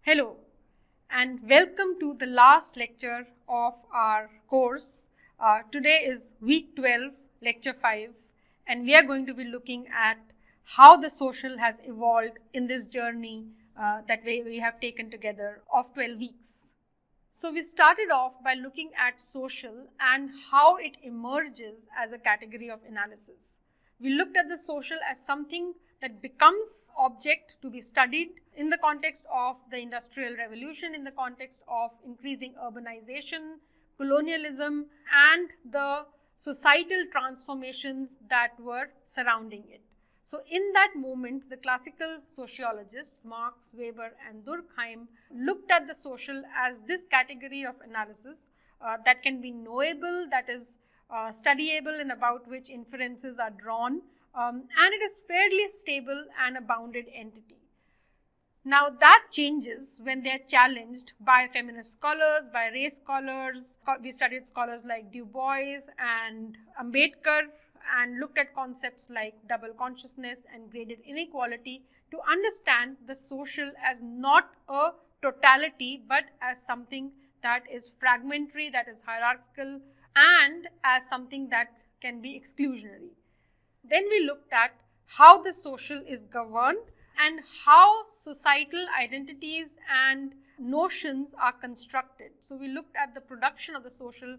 Hello and welcome to the last lecture of our course. Today is week 12, lecture 5, and we are going to be looking at how the social has evolved in this journey that we have taken together of 12 weeks. So we started off by looking at social and how it emerges as a category of analysis. We looked at the social as something that becomes object to be studied in the context of the Industrial Revolution, in the context of increasing urbanization, colonialism, and the societal transformations that were surrounding it. So in that moment, the classical sociologists Marx, Weber and Durkheim looked at the social as this category of analysis that can be knowable, that is studyable, and about which inferences are drawn, and it is fairly stable and a bounded entity. Now that changes when they are challenged by feminist scholars, by race scholars. We studied scholars like Du Bois and Ambedkar and looked at concepts like double consciousness and graded inequality to understand the social as not a totality but as something that is fragmentary, that is hierarchical, and as something that can be exclusionary. Then we looked at how the social is governed and how societal identities and notions are constructed. So we looked at the production of the social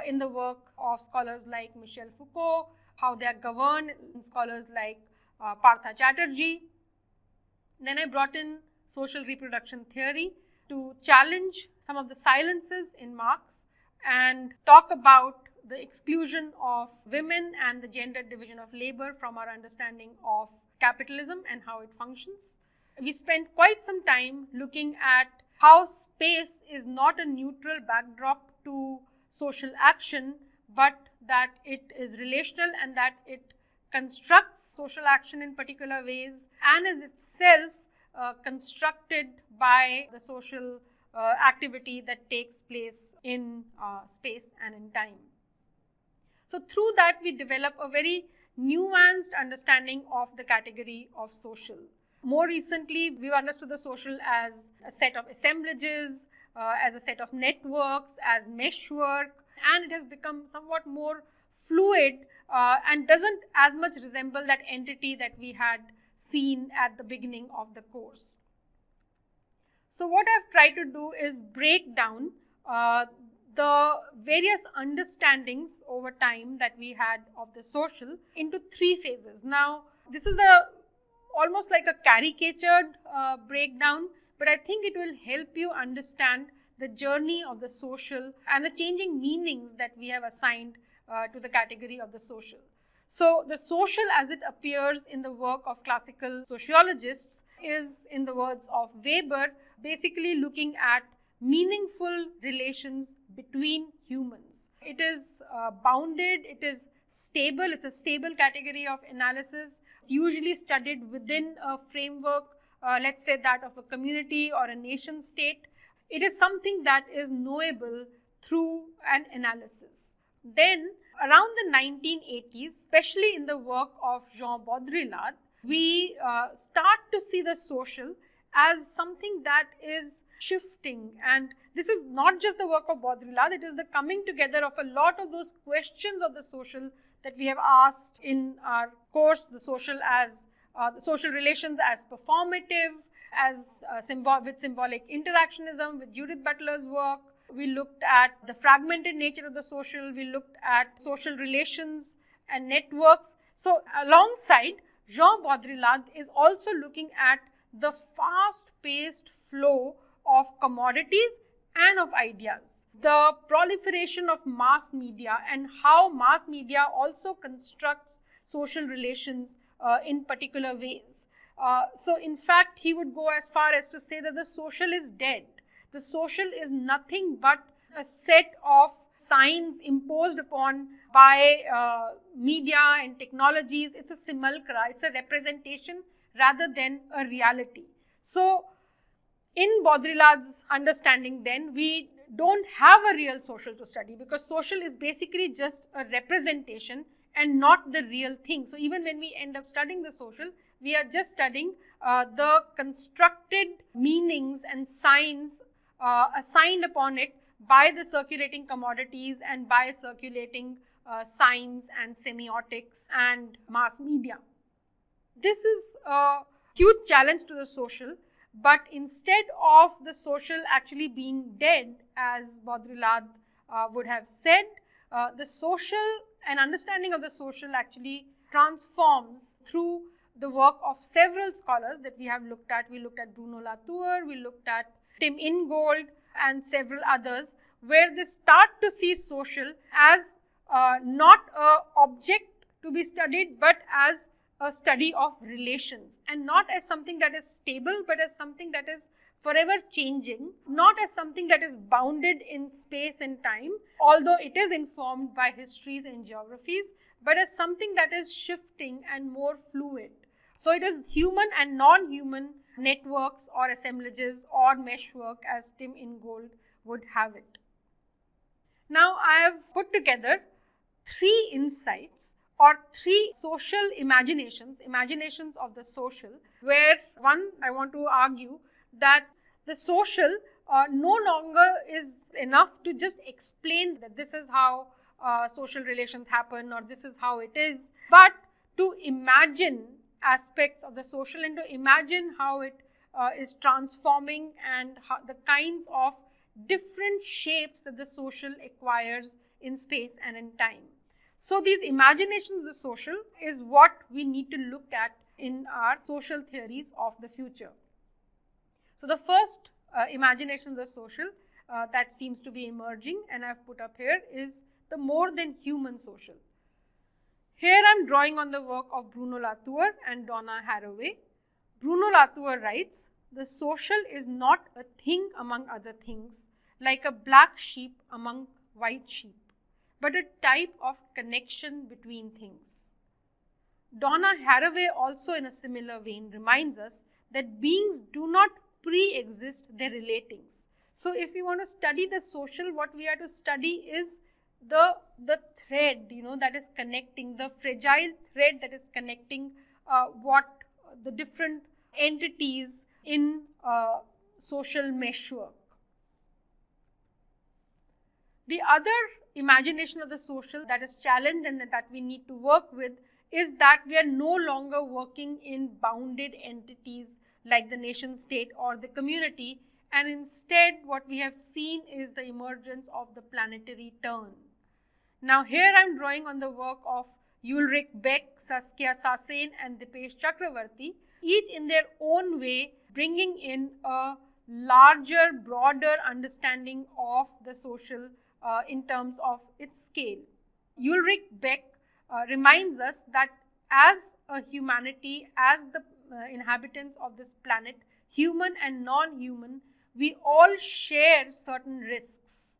in the work of scholars like Michel Foucault, how they are governed in scholars like Partha Chatterjee. Then I brought in social reproduction theory to challenge some of the silences in Marx and talk about the exclusion of women and the gendered division of labor from our understanding of capitalism and how it functions. We spent quite some time looking at how space is not a neutral backdrop to social action, but that it is relational and that it constructs social action in particular ways and is itself constructed by the social activity that takes place in space and in time. So through that we develop a very nuanced understanding of the category of social. More recently, we've understood the social as a set of assemblages, as a set of networks, as meshwork, and it has become somewhat more fluid and doesn't as much resemble that entity that we had seen at the beginning of the course. So what I've tried to do is break down the various understandings over time that we had of the social into three phases. Now, this is almost like a caricatured breakdown, but I think it will help you understand the journey of the social and the changing meanings that we have assigned to the category of the social. So the social as it appears in the work of classical sociologists is, in the words of Weber, basically looking at meaningful relations between humans. It is bounded, it is stable, it's a stable category of analysis, usually studied within a framework, let's say that of a community or a nation state. It is something that is knowable through an analysis. Then around the 1980s, especially in the work of Jean Baudrillard, we start to see the social as something that is shifting, and this is not just the work of Baudrillard, it is the coming together of a lot of those questions of the social that we have asked in our course, the social as the social relations as performative, as with symbolic interactionism, with Judith Butler's work. We looked at the fragmented nature of the social, we looked at social relations and networks. So alongside, Jean Baudrillard is also looking at the fast-paced flow of commodities and of ideas, the proliferation of mass media and how mass media also constructs social relations in particular ways. So in fact, he would go as far as to say that the social is dead. The social is nothing but a set of signs imposed upon by media and technologies. It's a simulacra, it's a representation rather than a reality. So in Baudrillard's understanding then, we don't have a real social to study because social is basically just a representation and not the real thing. So even when we end up studying the social, We are just studying the constructed meanings and signs assigned upon it by the circulating commodities and by circulating signs and semiotics and mass media. This is a huge challenge to the social, but instead of the social actually being dead, as Baudrillard would have said, the social and understanding of the social actually transforms through the work of several scholars that we have looked at. We looked at Bruno Latour, we looked at Tim Ingold and several others, where they start to see social as not an object to be studied, but as a study of relations, and not as something that is stable, but as something that is forever changing, not as something that is bounded in space and time, although it is informed by histories and geographies, but as something that is shifting and more fluid. So it is human and non-human networks or assemblages or meshwork, as Tim Ingold would have it. Now I have put together 3 insights or 3 social imaginations of the social, where one, I want to argue that the social no longer is enough to just explain that this is how social relations happen or this is how it is, but to imagine aspects of the social and to imagine how it is transforming and how the kinds of different shapes that the social acquires in space and in time. So these imaginations of the social is what we need to look at in our social theories of the future. So the first imagination of the social that seems to be emerging, and I've put up here, is the more than human social. Here I'm drawing on the work of Bruno Latour and Donna Haraway. Bruno Latour writes, "The social is not a thing among other things, like a black sheep among white sheep, but a type of connection between things." Donna Haraway also in a similar vein reminds us that beings do not pre-exist their relatings. So if we want to study the social, what we have to study is the thread, that is connecting, the fragile thread that is connecting what the different entities in social meshwork. The other imagination of the social that is challenged and that we need to work with is that we are no longer working in bounded entities like the nation state or the community, and instead what we have seen is the emergence of the planetary turn. Now here I am drawing on the work of Ulrich Beck, Saskia Sassen and Dipesh Chakravarty, each in their own way bringing in a larger, broader understanding of the social in terms of its scale. Ulrich Beck reminds us that as a humanity, as the inhabitants of this planet, human and non-human, we all share certain risks.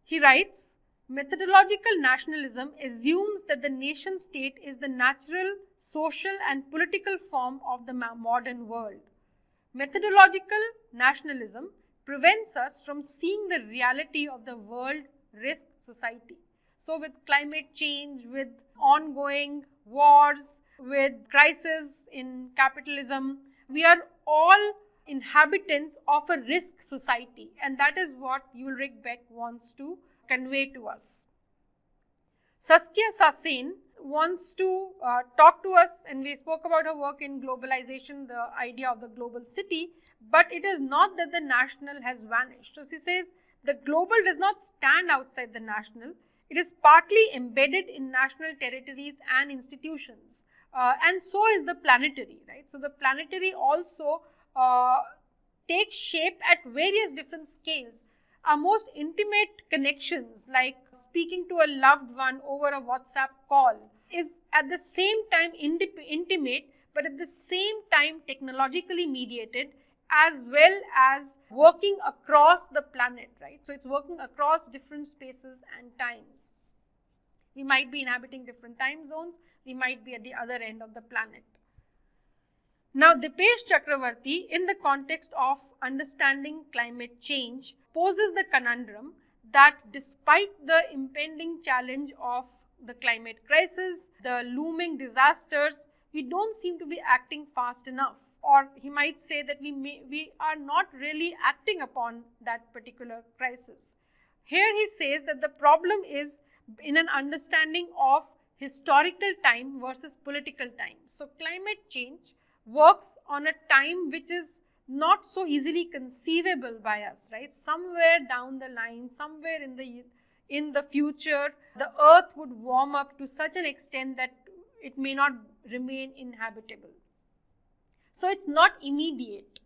He writes, "Methodological nationalism assumes that the nation state is the natural, social and political form of the modern world. Methodological nationalism prevents us from seeing the reality of the world risk society." So with climate change, with ongoing wars, with crisis in capitalism, we are all inhabitants of a risk society, and that is what Ulrich Beck wants to convey to us. Saskia Sassen wants to talk to us, and we spoke about her work in globalization, the idea of the global city, but it is not that the national has vanished. So she says the global does not stand outside the national, it is partly embedded in national territories and institutions, and so is the planetary, right? So the planetary also takes shape at various different scales. Our most intimate connections, like speaking to a loved one over a WhatsApp call, is at the same time intimate, but at the same time technologically mediated, as well as working across the planet, right? So it's working across different spaces and times. We might be inhabiting different time zones, we might be at the other end of the planet. Now, Dipesh Chakravarty, in the context of understanding climate change, poses the conundrum that despite the impending challenge of the climate crisis, the looming disasters, we don't seem to be acting fast enough. Or he might say that we are not really acting upon that particular crisis. Here he says that the problem is in an understanding of historical time versus political time. So climate change works on a time which is not so easily conceivable by us, right? Somewhere down the line, somewhere in the future, the earth would warm up to such an extent that it may not remain inhabitable. So it's not immediate.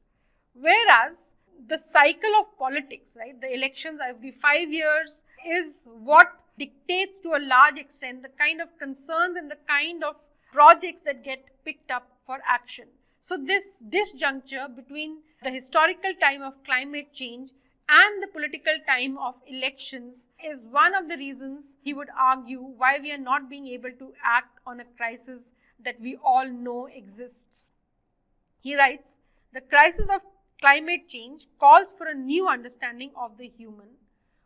Whereas the cycle of politics, right, the elections every 5 years is what dictates to a large extent the kind of concerns and the kind of projects that get picked up for action. So this disjuncture between the historical time of climate change and the political time of elections is one of the reasons he would argue why we are not being able to act on a crisis that we all know exists. He writes, the crisis of climate change calls for a new understanding of the human,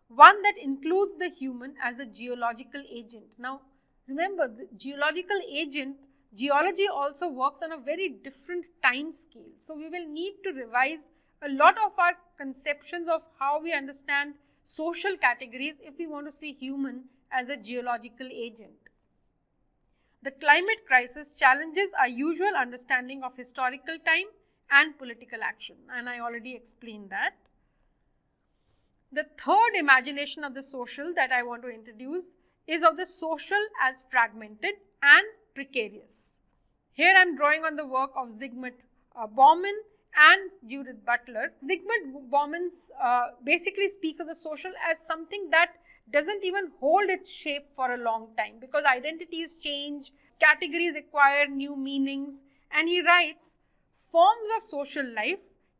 one that includes the human as a geological agent. Now, remember, the geological agent, geology also works on a very different time scale. So, we will need to revise a lot of our conceptions of how we understand social categories if we want to see human as a geological agent. The climate crisis challenges our usual understanding of historical time and political action, and I already explained that. The third imagination of the social that I want to introduce is of the social as fragmented and precarious. Here I am drawing on the work of Zygmunt Bauman and Judith Butler. Zygmunt Bauman basically speaks of the social as something that doesn't even hold its shape for a long time, because identities change, categories acquire new meanings, and he writes, forms of social life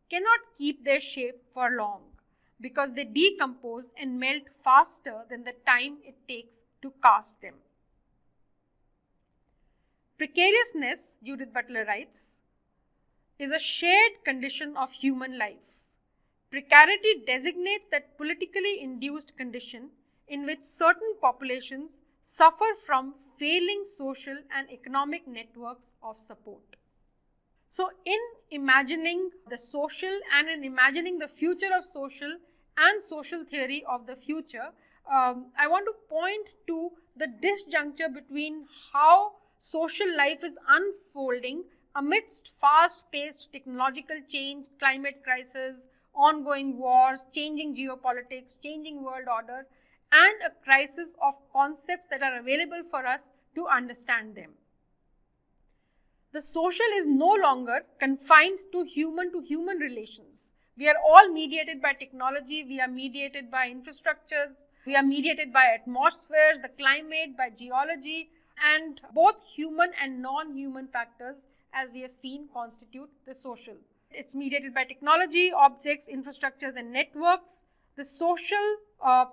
cannot keep their shape for long because they decompose and melt faster than the time it takes to cast them. Precariousness, Judith Butler writes, is a shared condition of human life. Precarity designates that politically induced condition in which certain populations suffer from failing social and economic networks of support. So, in imagining the social and in imagining the future of social and social theory of the future, I want to point to the disjuncture between how social life is unfolding amidst fast-paced technological change, climate crisis, ongoing wars, changing geopolitics, changing world order, and a crisis of concepts that are available for us to understand them. The social is no longer confined to human relations. We are all mediated by technology, we are mediated by infrastructures, we are mediated by atmospheres, the climate, by geology, and both human and non-human factors, as we have seen, constitute the social. It's mediated by technology, objects, infrastructures, and networks. The social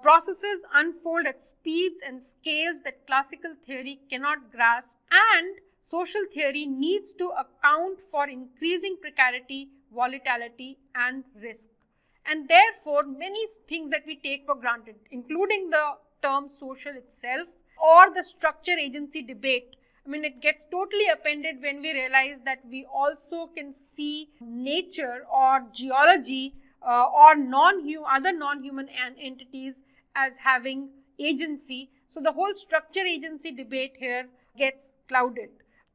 processes unfold at speeds and scales that classical theory cannot grasp, and social theory needs to account for increasing precarity, volatility, and risk. And therefore, many things that we take for granted, including the term social itself or the structure agency debate, it gets totally appended when we realize that we also can see nature or geology or other non-human entities as having agency. So the whole structure agency debate here gets clouded.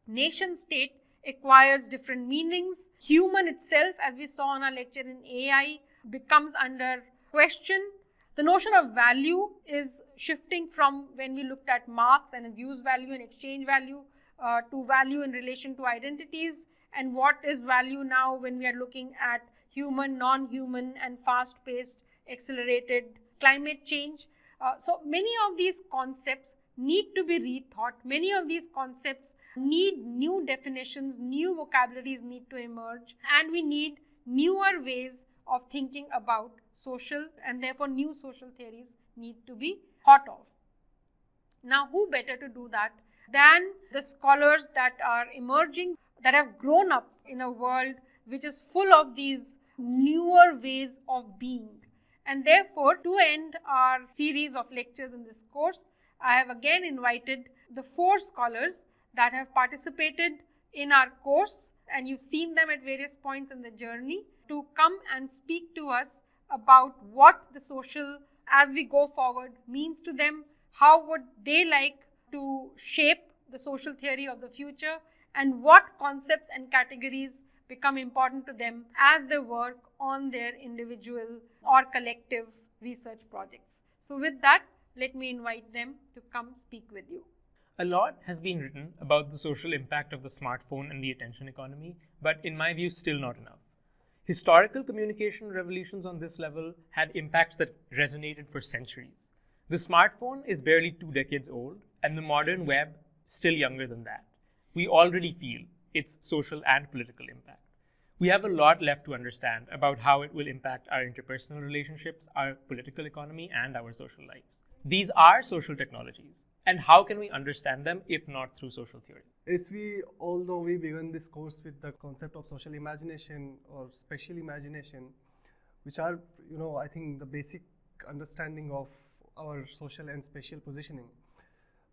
Nation state acquires different meanings. Human itself, as we saw in our lecture in AI, becomes under question. The notion of value is shifting from when we looked at Marx and his use value and exchange value to value in relation to identities, and what is value now when we are looking at human, non-human, and fast-paced, accelerated climate change. So many of these concepts need to be rethought. Many of these concepts need new definitions, new vocabularies need to emerge, and we need newer ways of thinking about social, and therefore new social theories need to be thought of. Now, who better to do that than the scholars that are emerging, that have grown up in a world which is full of these newer ways of being. And therefore, to end our series of lectures in this course, I have again invited the 4 scholars that have participated in our course, and you've seen them at various points in the journey, to come and speak to us about what the social, as we go forward, means to them, how would they like to shape the social theory of the future, and what concepts and categories become important to them as they work on their individual or collective research projects. So with that, let me invite them to come speak with you. A lot has been written about the social impact of the smartphone and the attention economy, but in my view, still not enough. Historical communication revolutions on this level had impacts that resonated for centuries. The smartphone is barely 2 decades old, and the modern web still younger than that. We already feel its social and political impact. We have a lot left to understand about how it will impact our interpersonal relationships, our political economy, and our social lives. These are social technologies, and how can we understand them if not through social theory? Although we began this course with the concept of social imagination or spatial imagination, which are, I think the basic understanding of our social and spatial positioning.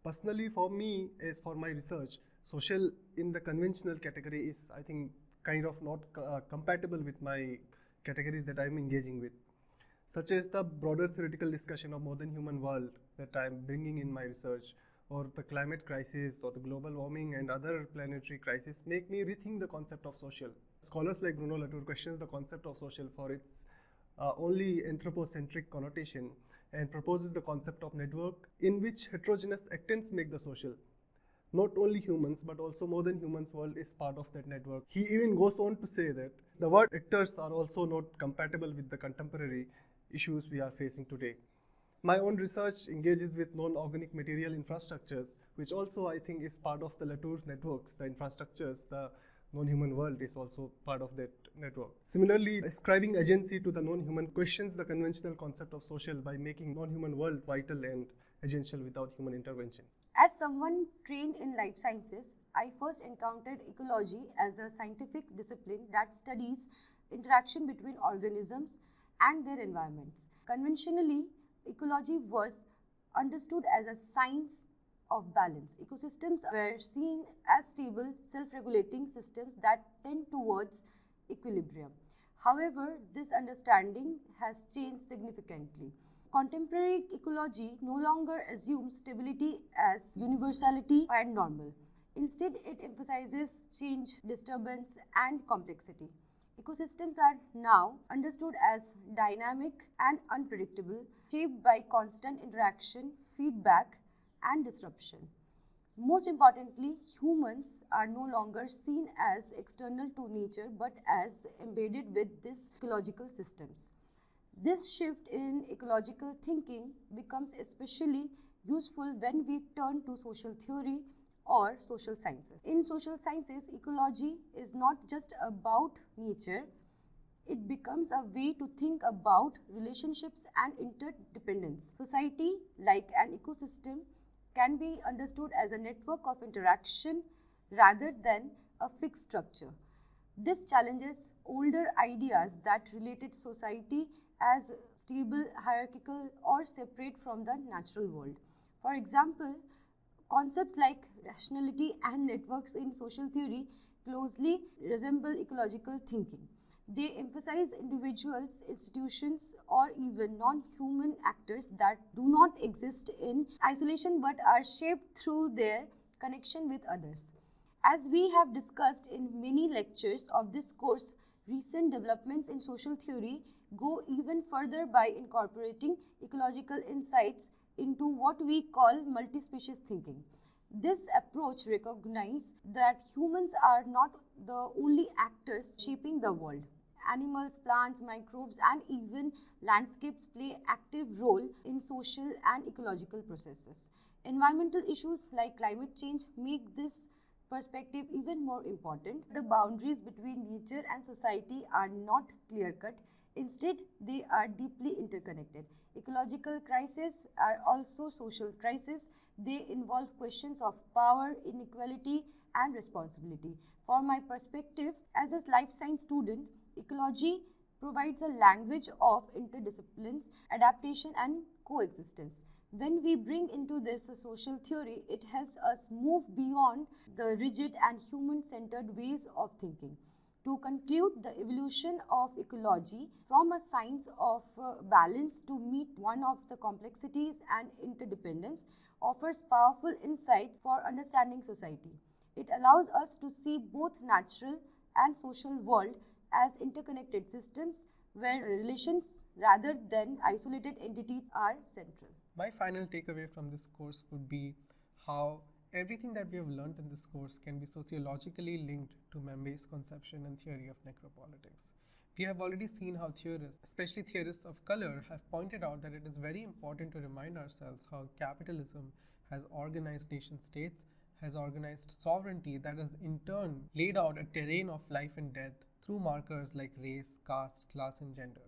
Personally, for me, as for my research, social in the conventional category is, I think, kind of not compatible with my categories that I'm engaging with, such as the broader theoretical discussion of modern human world that I'm bringing in my research, or the climate crisis or the global warming and other planetary crises make me rethink the concept of social. Scholars like Bruno Latour questions the concept of social for its only anthropocentric connotation and proposes the concept of network in which heterogeneous actants make the social. Not only humans, but also more than humans world is part of that network. He even goes on to say that the word actors are also not compatible with the contemporary issues we are facing today. My own research engages with non-organic material infrastructures, which also I think is part of the Latour's networks, the infrastructures, the non-human world is also part of that network. Similarly, ascribing agency to the non-human questions the conventional concept of social by making non-human world vital and agential without human intervention. As someone trained in life sciences, I first encountered ecology as a scientific discipline that studies interaction between organisms and their environments. Conventionally, ecology was understood as a science of balance. Ecosystems were seen as stable, self-regulating systems that tend towards equilibrium. However, this understanding has changed significantly. Contemporary ecology no longer assumes stability as universality and normal. Instead, it emphasizes change, disturbance, and complexity. Ecosystems are now understood as dynamic and unpredictable, shaped by constant interaction, feedback, and disruption. Most importantly, humans are no longer seen as external to nature but as embedded with these ecological systems. This shift in ecological thinking becomes especially useful when we turn to social theory or social sciences. In social sciences, ecology is not just about nature, it becomes a way to think about relationships and interdependence. Society, like an ecosystem, can be understood as a network of interaction rather than a fixed structure. This challenges older ideas that related society as stable, hierarchical, or separate from the natural world. For example, concepts like rationality and networks in social theory closely resemble ecological thinking. They emphasize individuals, institutions, or even non-human actors that do not exist in isolation but are shaped through their connection with others. As we have discussed in many lectures of this course, recent developments in social theory go even further by incorporating ecological insights into what we call multi-species thinking. This approach recognizes that humans are not the only actors shaping the world. Animals, plants, microbes, and even landscapes play active role in social and ecological processes. Environmental issues like climate change make this perspective even more important. The boundaries between nature and society are not clear-cut. Instead, they are deeply interconnected. Ecological crises are also social crises. They involve questions of power, inequality, and responsibility. From my perspective, as a life science student, ecology provides a language of interdisciplines, adaptation, and coexistence. When we bring into this a social theory, it helps us move beyond the rigid and human-centered ways of thinking. To conclude, the evolution of ecology from a science of balance to meet one of the complexities and interdependence offers powerful insights for understanding society. It allows us to see both natural and social world as interconnected systems where relations rather than isolated entities are central. My final takeaway from this course would be how everything that we have learned in this course can be sociologically linked to Membe's conception and theory of necropolitics. We have already seen how theorists, especially theorists of color, have pointed out that it is very important to remind ourselves how capitalism has organized nation states, has organized sovereignty that has in turn laid out a terrain of life and death through markers like race, caste, class, and gender.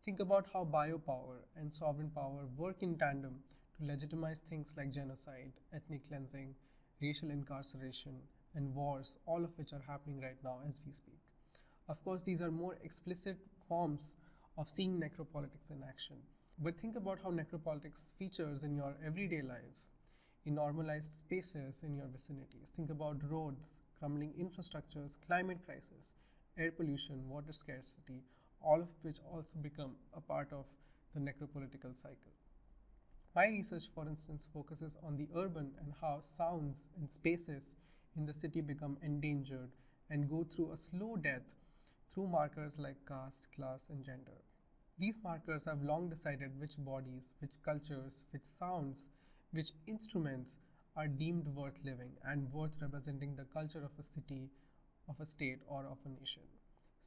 Think about how biopower and sovereign power work in tandem to legitimize things like genocide, ethnic cleansing, racial incarceration, and wars, all of which are happening right now as we speak. Of course, these are more explicit forms of seeing necropolitics in action. But think about how necropolitics features in your everyday lives, in normalized spaces in your vicinities. Think about roads, crumbling infrastructures, climate crisis, air pollution, water scarcity, all of which also become a part of the necropolitical cycle. My research, for instance, focuses on the urban and how sounds and spaces in the city become endangered and go through a slow death through markers like caste, class, and gender. These markers have long decided which bodies, which cultures, which sounds, which instruments are deemed worth living and worth representing the culture of a city, of a state, or of a nation.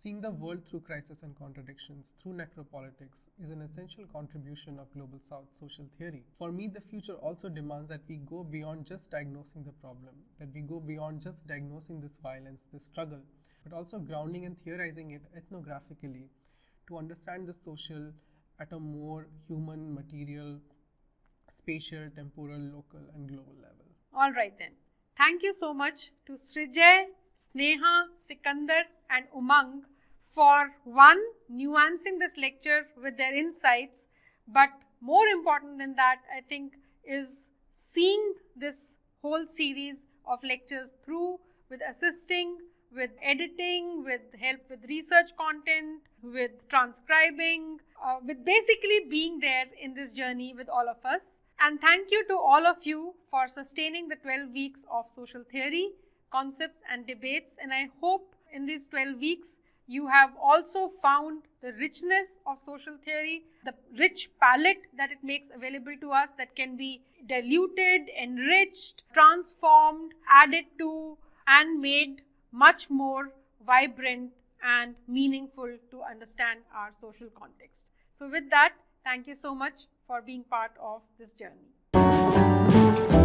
Seeing the world through crisis and contradictions, through necropolitics, is an essential contribution of Global South social theory. For me, the future also demands that we go beyond just diagnosing the problem, that we go beyond just diagnosing this violence, this struggle, but also grounding and theorizing it ethnographically to understand the social at a more human, material, spatial, temporal, local, and global level. All right then. Thank you so much to Srijay, Sneha, Sikandar, and Umang for one, nuancing this lecture with their insights, but more important than that, I think, is seeing this whole series of lectures through with assisting, with editing, with help with research content, with transcribing, with basically being there in this journey with all of us. And thank you to all of you for sustaining the 12 weeks of social theory, concepts and debates. And I hope in these 12 weeks, you have also found the richness of social theory, the rich palette that it makes available to us that can be diluted, enriched, transformed, added to, and made much more vibrant and meaningful to understand our social context. So with that, thank you so much for being part of this journey.